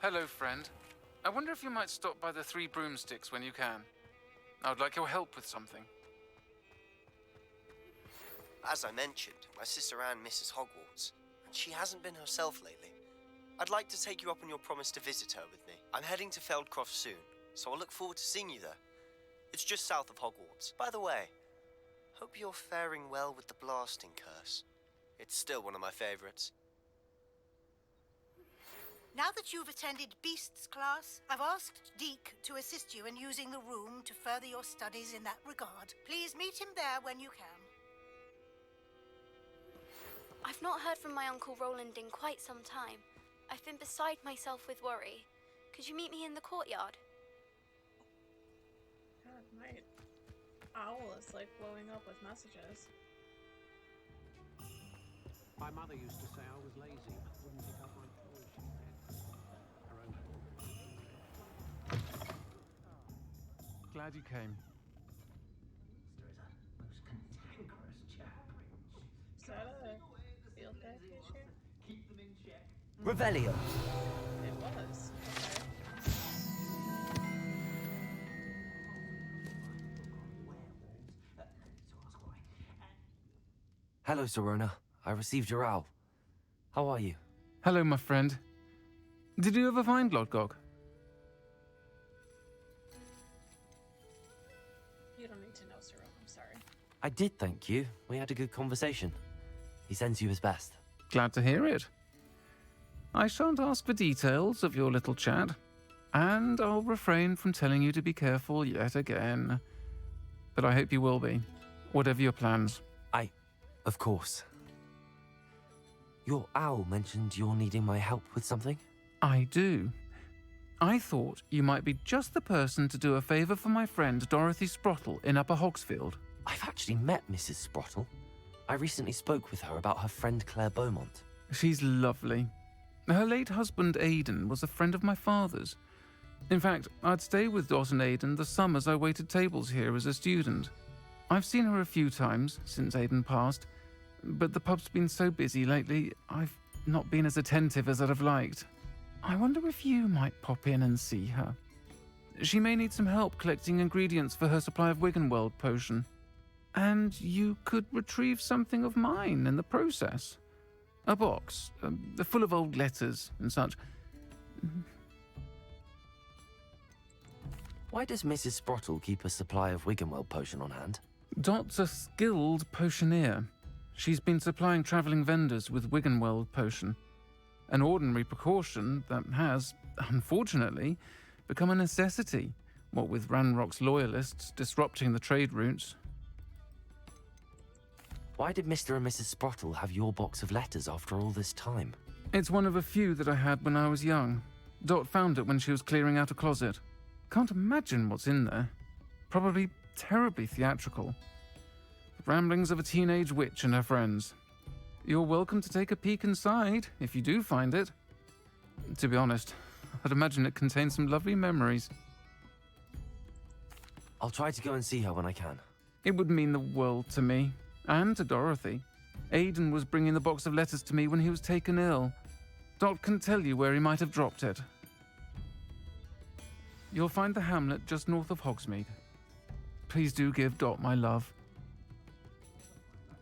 Hello, friend. I wonder if you might stop by the Three Broomsticks when you can. I would like your help with something. As I mentioned, my sister Anne misses Hogwarts, and she hasn't been herself lately. I'd like to take you up on your promise to visit her with me. I'm heading to Feldcroft soon, so I'll look forward to seeing you there. It's just south of Hogwarts. By the way, hope you're faring well with the blasting curse. It's still one of my favorites. Now that you've attended Beasts class, I've asked Deke to assist you in using the room to further your studies in that regard. Please meet him there when you can. I've not heard from my Uncle Roland in quite some time. I've been beside myself with worry. Could you meet me in the courtyard? God, my owl is like blowing up with messages. My mother used to say I was lazy. Wouldn't pick up my toys, she said. Her own fault. Glad you came. There is a most cantankerous chap. Is that a field day issue? Keep them in check. Revelio. It was. Okay. Werewolves. To ask why. Hello, Sirona. I received your owl. How are you? Hello, my friend. Did you ever find Lodgok? You don't need to know, Sirona. I'm sorry. I did, thank you. We had a good conversation. He sends you his best. Glad to hear it. I shan't ask for details of your little chat, and I'll refrain from telling you to be careful yet again. But I hope you will be, whatever your plans. Of course. Your owl mentioned you're needing my help with something? I do. I thought you might be just the person to do a favour for my friend Dorothy Sprottle in Upper Hogsfield. I've actually met Mrs. Sprottle. I recently spoke with her about her friend Claire Beaumont. She's lovely. Her late husband Aidan was a friend of my father's. In fact, I'd stay with Dot and Aidan the summers I waited tables here as a student. I've seen her a few times since Aidan passed, but the pub's been so busy lately, I've not been as attentive as I'd have liked. I wonder if you might pop in and see her. She may need some help collecting ingredients for her supply of Wiggenweld potion. And you could retrieve something of mine in the process. A box, full of old letters and such. Why does Mrs. Sprottle keep a supply of Wiggenweld potion on hand? Dot's a skilled potioneer. She's been supplying travelling vendors with Wiggenweld potion. An ordinary precaution that has, unfortunately, become a necessity, what with Ranrock's loyalists disrupting the trade routes. Why did Mr. and Mrs. Sprottle have your box of letters after all this time? It's one of a few that I had when I was young. Dot found it when she was clearing out a closet. Can't imagine what's in there. Probably terribly theatrical. The ramblings of a teenage witch and her friends. You're welcome to take a peek inside, if you do find it. To be honest, I'd imagine it contains some lovely memories. I'll try to go and see her when I can. It would mean the world to me, and to Dorothy. Aidan was bringing the box of letters to me when he was taken ill. Dot can tell you where he might have dropped it. You'll find the hamlet just north of Hogsmeade. Please do give Dot my love.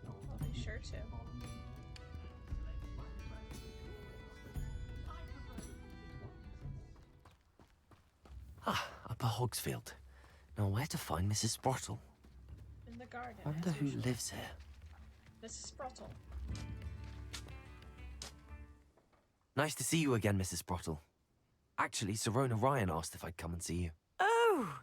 I'll be sure to. Upper Hogsfield. Now where to find Mrs. Sprottle? In the garden. I wonder as who usual. lives here. Mrs. Sprottle. Nice to see you again, Mrs. Sprottle. Actually, Sirona Ryan asked if I'd come and see you. Oh,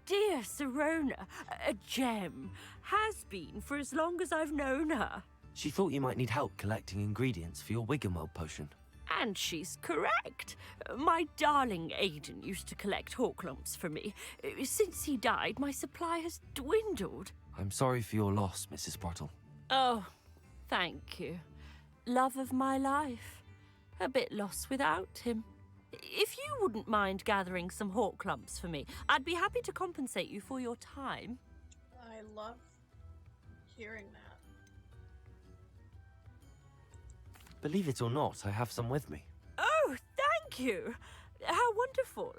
dear Sirona, a gem. Has been for as long as I've known her. She thought you might need help collecting ingredients for your Wiggenweld potion. And she's correct. My darling Aidan used to collect Horklumps for me. Since he died, my supply has dwindled. I'm sorry for your loss, Mrs. Sprottle. Oh, thank you. Love of my life. A bit lost without him. If you wouldn't mind gathering some Horklumps for me, I'd be happy to compensate you for your time. I love hearing that. Believe it or not, I have some with me. Oh, thank Thank you. How wonderful.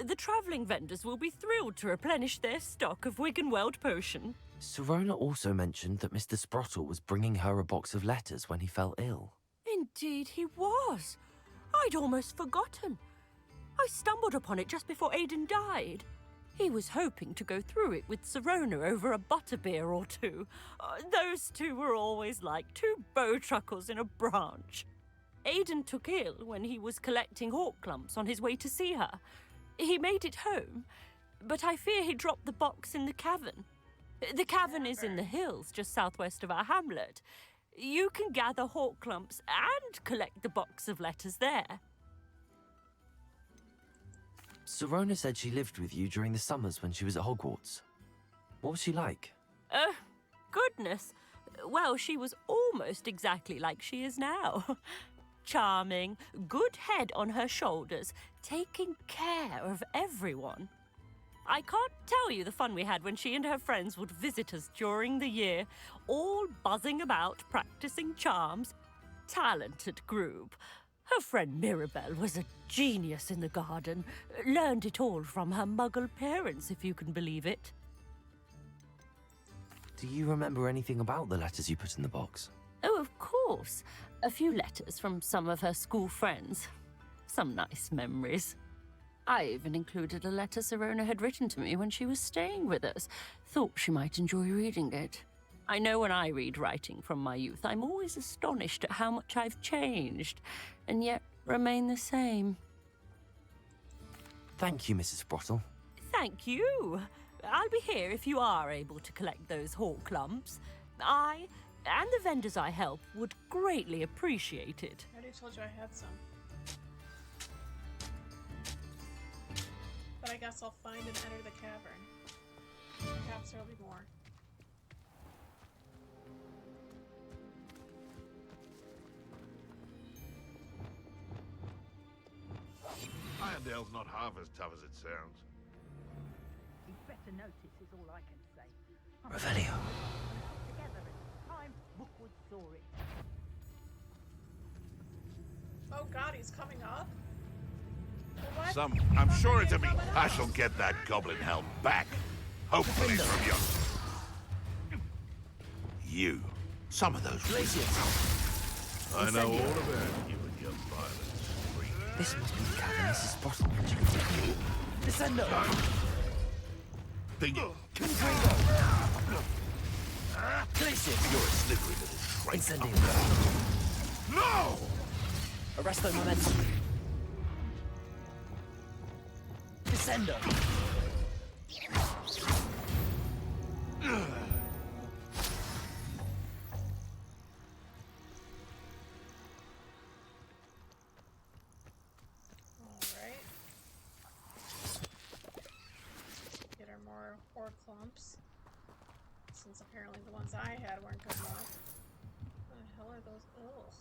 The travelling vendors will be thrilled to replenish their stock of Wiggenweld potion. Sirona also mentioned that Mr. Sprottle was bringing her a box of letters when he fell ill. Indeed he was. I'd almost forgotten. I stumbled upon it just before Aidan died. He was hoping to go through it with Sirona over a butterbeer or two. Those two were always like two bowtruckles in a branch. Aidan took ill when he was collecting hawk clumps on his way to see her. He made it home, but I fear he dropped the box in the cavern. The cavern is in the hills just southwest of our hamlet. You can gather hawk clumps and collect the box of letters there. Sirona said she lived with you during the summers when she was at Hogwarts. What was she like? Goodness. Well, she was almost exactly like she is now. Charming, good head on her shoulders, taking care of everyone. I can't tell you the fun we had when she and her friends would visit us during the year, all buzzing about, practicing charms. Talented group. Her friend Mirabelle was a genius in the garden. Learned it all from her muggle parents, if you can believe it. Do you remember anything about the letters you put in the box? Oh, of course. A few letters from some of her school friends. Some nice memories. I even included a letter Sirona had written to me when she was staying with us. Thought she might enjoy reading it. I know when I read writing from my youth, I'm always astonished at how much I've changed, and yet remain the same. Thank you, Mrs. Sprottle. Thank you. I'll be here if you are able to collect those hawk clumps. I and the vendors I help would greatly appreciate it. I already told you I had some. But I guess I'll find and enter the cavern. Perhaps there'll be more. Irondale's not half as tough as it sounds. He'd better notice is all I can say. Revelio. Together in time, Rookwood saw it. Oh god, he's coming up? What? I'm sure it's a me. I shall get that goblin helm back. Hopefully from you. Some of those Glaciers. I know all about you and your violence. This must be the cavern Mrs. Sprottle mentioned. Descendo! Think Glaciers! you're a slippery little shrike. Incendio. No! Arresto momentum. Descendo. Alright. Get her more ore clumps. Since apparently the ones I had weren't good enough. What the hell are those? Ugh.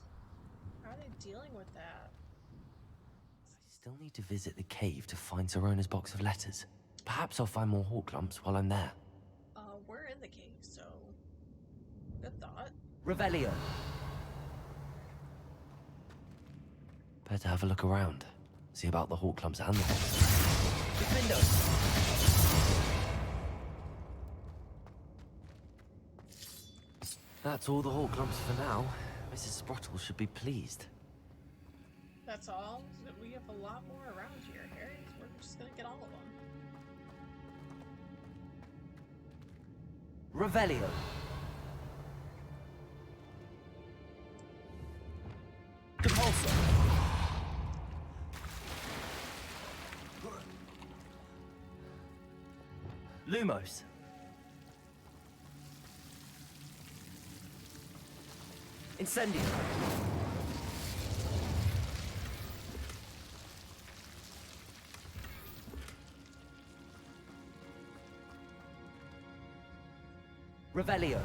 How are they dealing with that? I still need to visit the cave to find Sirona's box of letters. Perhaps I'll find more hawk clumps while I'm there. We're in the cave, so good thought. Revelio. Better have a look around. See about the hawk clumps and the Defendo. That's all the hawk clumps for now. Mrs. Sprottle should be pleased. That's all? We have a lot more around here, Harry. We're just gonna get all of them. Revelio. Depulso. Lumos. Incendio. Revelio.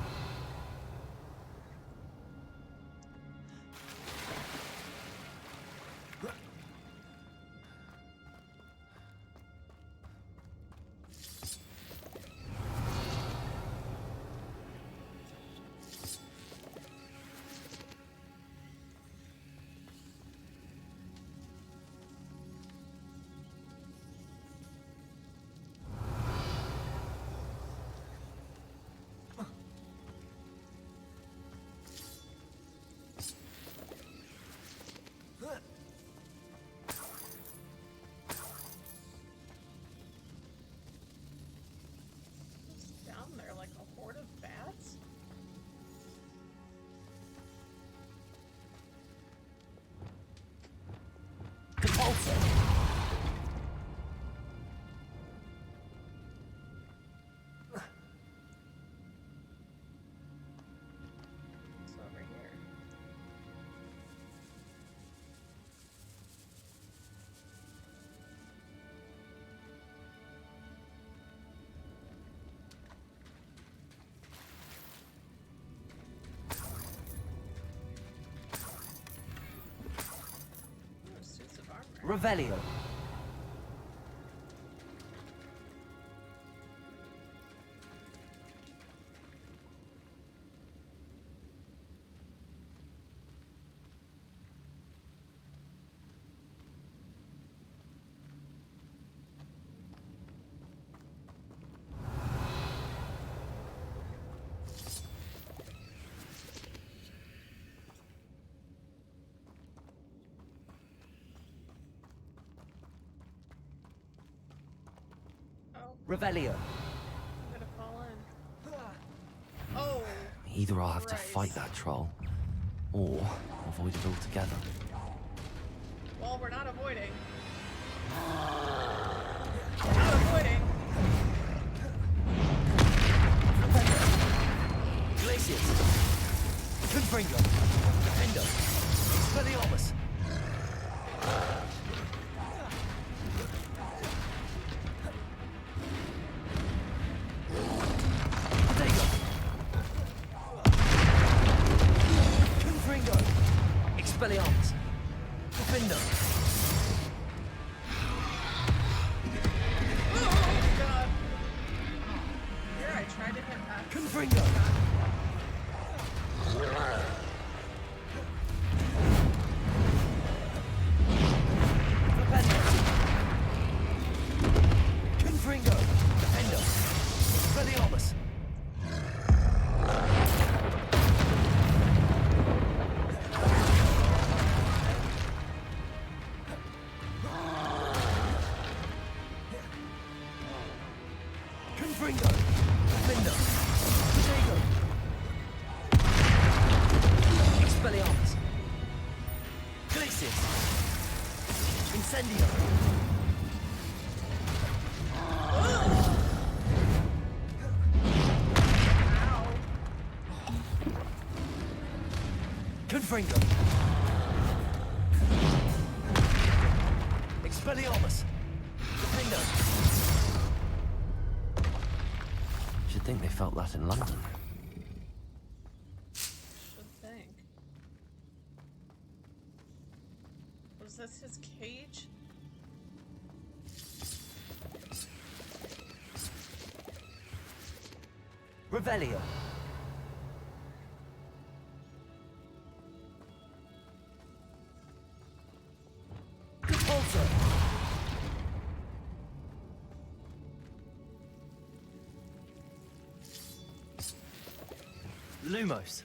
Revelio. Revelio. I'm gonna fall in. Oh! Either I'll have to Christ. fight that troll, or avoid it altogether. Well, we're not avoiding. We're not avoiding. Glacius. Confringo. Defendo. Expelliarmus. Protego. Confringo. Expelliarmus. Defendo. Oh, God. Here, I tried to hit that. Confringo. Defendo. Confringo. Defendo. Expelliarmus. Confringo. Defendo. Protego. Expelliarmus. Glacius. Incendio. Ow. Confringo. Expelliarmus. Defendo. Should think they felt that in London. Should think. Was this his cage? Revelio. Compulso. Lumos.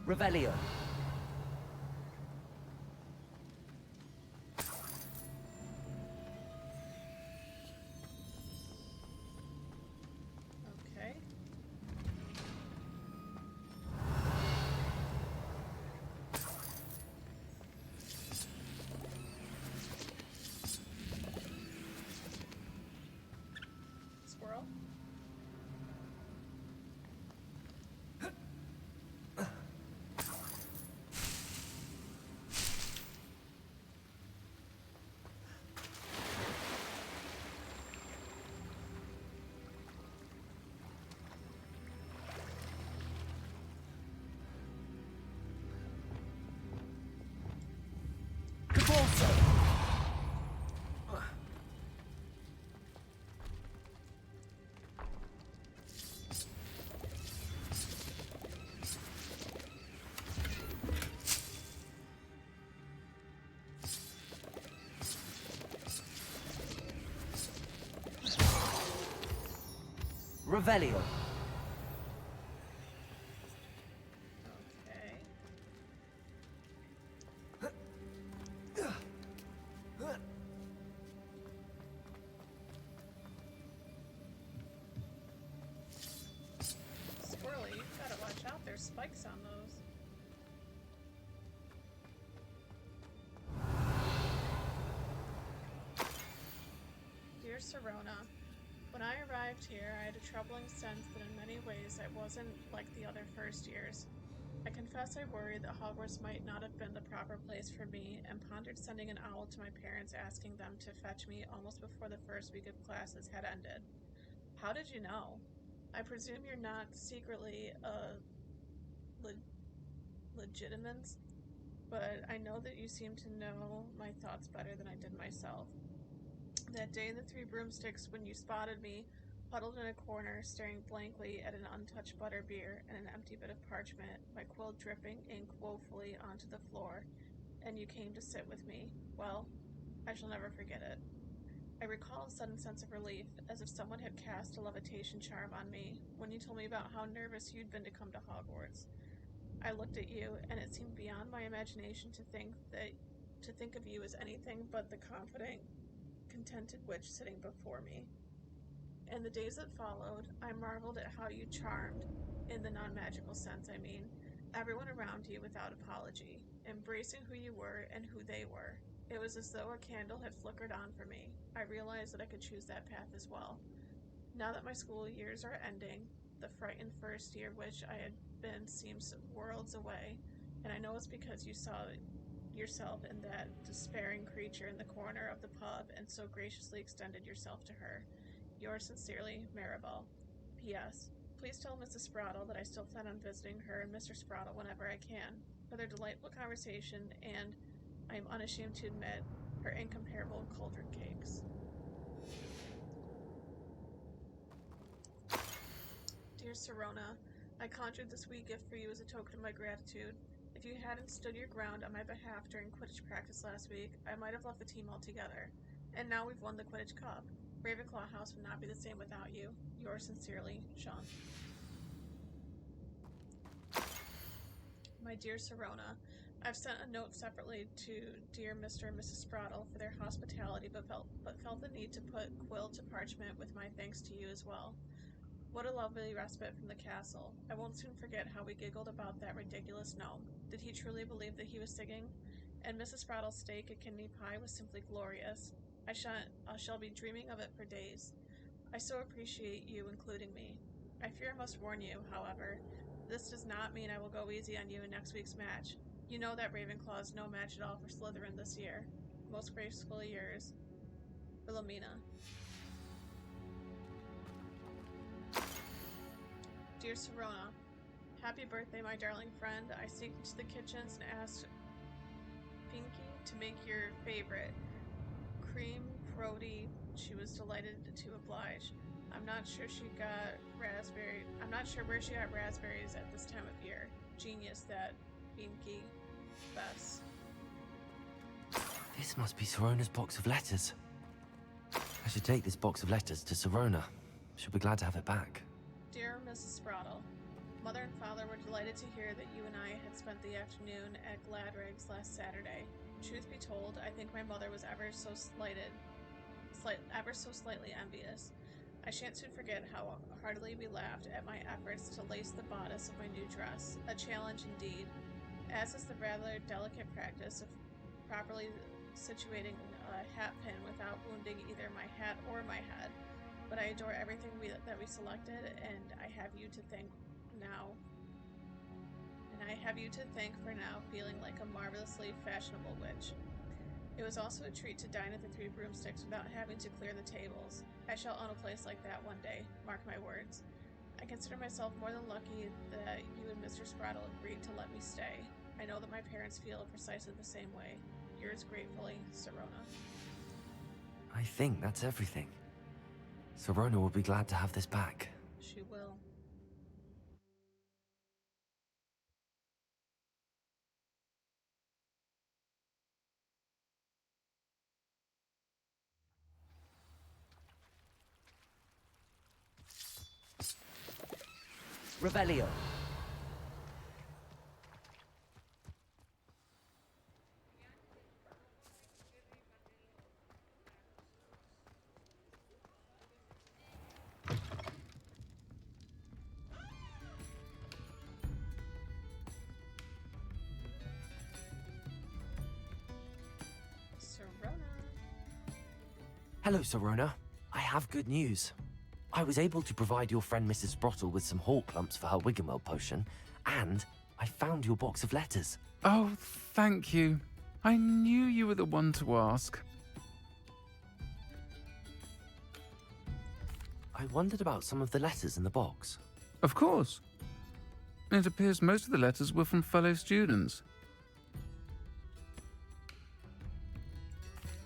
Revelio. Okay. Squirrel. Compulso. Revelio. Okay. Dear Sirona, when I arrived here, I had a troubling sense that in many ways I wasn't like the other first years. I confess I worried that Hogwarts might not have been the proper place for me, and pondered sending an owl to my parents asking them to fetch me almost before the first week of classes had ended. How did you know? I presume you're not secretly a legitimate, but I know that you seem to know my thoughts better than I did myself. That day in the Three Broomsticks, when you spotted me, huddled in a corner, staring blankly at an untouched butterbeer and an empty bit of parchment, my quill dripping ink woefully onto the floor, and you came to sit with me, well, I shall never forget it. I recall a sudden sense of relief, as if someone had cast a levitation charm on me, when you told me about how nervous you'd been to come to Hogwarts. I looked at you, and it seemed beyond my imagination to think of you as anything but the confident, contented witch sitting before me. In the days that followed, I marveled at how you charmed, in the non-magical sense I mean, everyone around you without apology, embracing who you were and who they were. It was as though a candle had flickered on for me. I realized that I could choose that path as well. Now that my school years are ending, the frightened first year which I had been seems worlds away, and I know it's because you saw yourself in that despairing creature in the corner of the pub and so graciously extended yourself to her. Yours sincerely, Maribel. P.S. Please tell Mrs. Sprottle that I still plan on visiting her and Mr. Sprottle whenever I can, for their delightful conversation and, I am unashamed to admit, her incomparable cauldron cakes. Dear Sirona, I conjured this wee gift for you as a token of my gratitude. If you hadn't stood your ground on my behalf during Quidditch practice last week, I might have left the team altogether. And now we've won the Quidditch Cup. Ravenclaw House would not be the same without you. Yours sincerely, Sean. My dear Sirona, I've sent a note separately to dear Mr. and Mrs. Sprottle for their hospitality, but felt the need to put quill to parchment with my thanks to you as well. What a lovely respite from the castle. I won't soon forget how we giggled about that ridiculous gnome. Did he truly believe that he was singing? And Mrs. Sprottle's steak and kidney pie was simply glorious. I shall be dreaming of it for days. I so appreciate you including me. I fear I must warn you, however, this does not mean I will go easy on you in next week's match. You know that Ravenclaw is no match at all for Slytherin this year. Most gracefully yours, Wilhelmina. Dear Sirona, happy birthday, my darling friend. I sneaked into the kitchens and asked Pinky to make your favorite, cream crody. She was delighted to oblige. I'm not sure where she got raspberries at this time of year. Genius, that Pinky. Bess. This must be Sirona's box of letters. I should take this box of letters to Sirona. She'll be glad to have it back. Dear Mrs. Sprottle, Mother and Father were delighted to hear that you and I had spent the afternoon at Gladrig's last Saturday. Truth be told, I think my mother was ever so slightly envious. I shan't soon forget how heartily we laughed at my efforts to lace the bodice of my new dress, a challenge indeed, as is the rather delicate practice of properly situating a hat pin without wounding either my hat or my head. But I adore everything that we selected, and I have you to thank for now feeling like a marvelously fashionable witch. It was also a treat to dine at the Three Broomsticks without having to clear the tables. I shall own a place like that one day, mark my words. I consider myself more than lucky that you and Mr. Sprottle agreed to let me stay. I know that my parents feel precisely the same way. Yours gratefully, Sirona. I think that's everything. Sirona will be glad to have this back. She will. Revelio. Sirona. Hello, Sirona. have good news. I was able to provide your friend Mrs. Sprottle with some hawk lumps for her Wiggenweld potion, and I found your box of letters. Oh, thank you. I knew you were the one to ask. I wondered about some of the letters in the box. Of course. It appears most of the letters were from fellow students.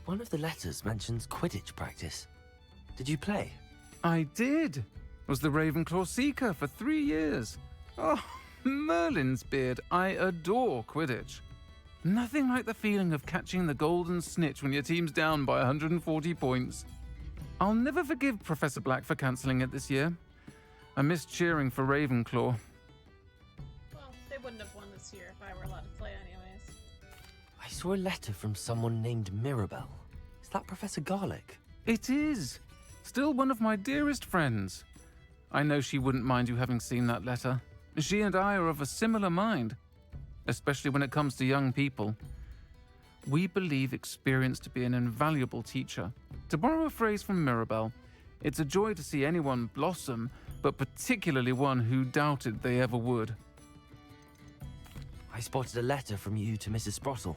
One of the letters mentions Quidditch practice. Did you play? I did. Was the Ravenclaw Seeker for 3 years. Oh, Merlin's beard. I adore Quidditch. Nothing like the feeling of catching the golden snitch when your team's down by 140 points. I'll never forgive Professor Black for cancelling it this year. I missed cheering for Ravenclaw. Well, they wouldn't have won this year if I were allowed to play anyways. I saw a letter from someone named Mirabelle. Is that Professor Garlick? It is. Still one of my dearest friends. I know she wouldn't mind you having seen that letter. She and I are of a similar mind, especially when it comes to young people. We believe experience to be an invaluable teacher. To borrow a phrase from Mirabelle, it's a joy to see anyone blossom, but particularly one who doubted they ever would. I spotted a letter from you to Mrs. Sprottle.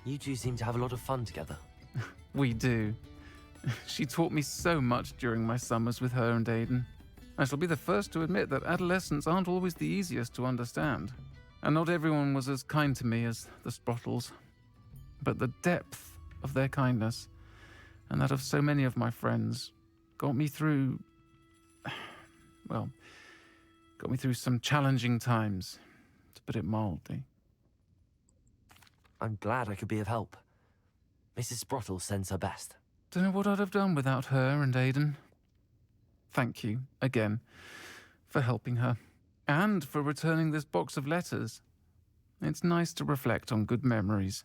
You two seem to have a lot of fun together. We do. She taught me so much during my summers with her and Aidan. I shall be the first to admit that adolescents aren't always the easiest to understand, and not everyone was as kind to me as the Sprottles. But the depth of their kindness, and that of so many of my friends, got me through some challenging times, to put it mildly. I'm glad I could be of help. Mrs. Sprottle sends her best. Don't know what I'd have done without her and Aidan. Thank you, again, for helping her, and for returning this box of letters. It's nice to reflect on good memories.